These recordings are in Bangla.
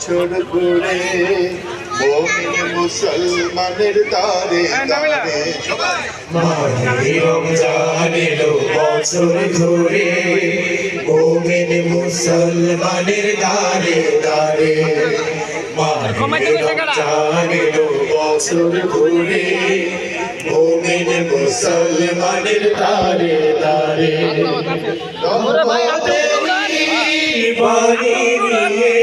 বছর ঘুরে মুমিন মুসলমানের দারে দারে মাহে রমজান এলো বছর ঘুরে মুমিন মুসলমানের দারে দারে মাহে রমজান এলো বছর ঘুরে মুমিন মুসলমানের দারে দারে বাণী নিয়ে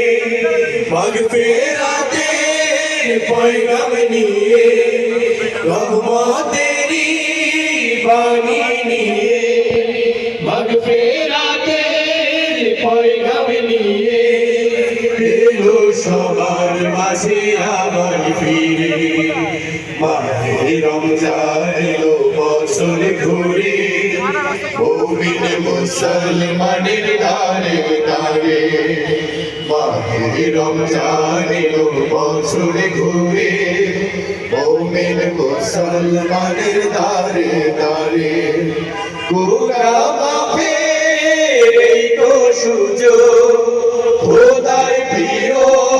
মাগফিরাতের পয়গাম নিয়ে রহমতেরি বাণী নিয়ে মাগফিরাতের পয়গাম নিয়ে এলো সবার মাঝে আবার ফিরে মাহে রমজান এলো বছর ঘুরে মুমিন মুসলমানের দারে দারে মাহে রমজান এলো বছর ঘুরে মুমিন মুসলমানের দারে দারে গুনাহ মাফের এই তো সুযোগ খোদার প্রিয়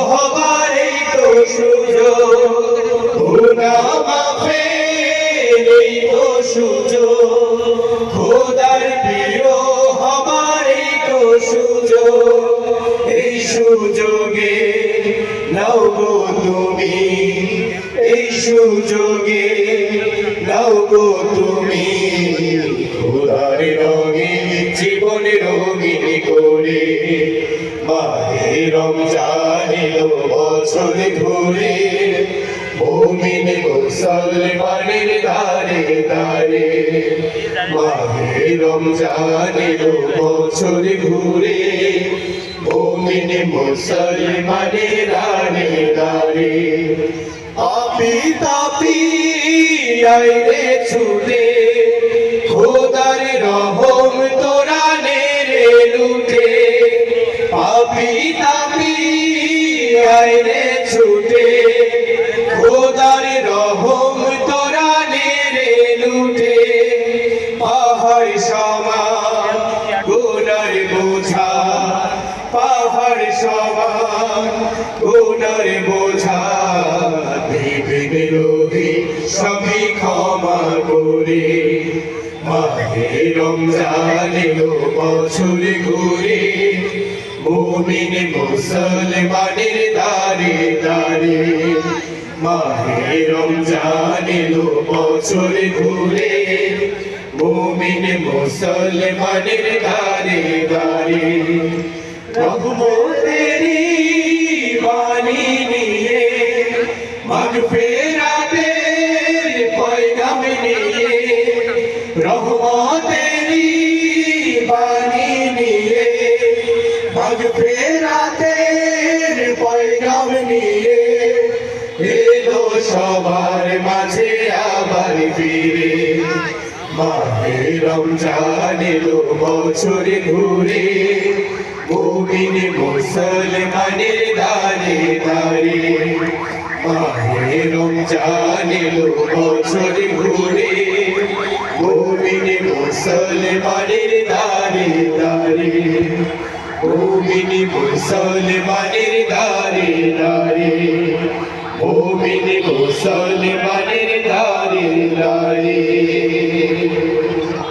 হবার এই তো সুযোগ গুনাহ মাফের এই তো সুযোগ খোদার প্রিয় হবার এই তো সুযোগ এই সুযোগে নাও গো তুমি এই সুযোগে নাও গো তুমি খোদার রঙে জীবন রঙিন করে মাহে রমজান এলো বছর ঘুরে মুমিন মুসলমানের দারে দারে মাহে রমজান এলো বছর ঘুরে মুমিন মুসলমানের দারে দারে আপি তাপি আইরে ছুটে খোদার রহম তোরা নেরে লুটে আপি তাপি আইরে ছুটে খোদার রহম তোরা নেরে লুটে পাহাড় সমান গুনার বোঝা পাহাড় সমান গুনার বোঝা দেবে বিরোধী সবই ক্ষমা করে মাহে রমজান এলো বছর ঘুরে মুমিন মুসলমানের দারে দারে মাহে রমজান এলো বছর ঘুরে মুমিন মুসলমানের দারে দারে রহমতেরি বাণী নিয়ে মাগফিরাতের পয়গাম নিয়ে রহমতেরি বাণী নিয়ে মাগফিরাতের পয়গাম নিয়ে এলো সবার মাঝে আবার ফিরে মাহে রমজান এলো বছর ঘুরে মুমিন মুসলমানের দারে দারে মাহে রমজান এলো বছর ঘুরে মুমিন মুসলমানের দারে দারে মুমিন মুসলমানের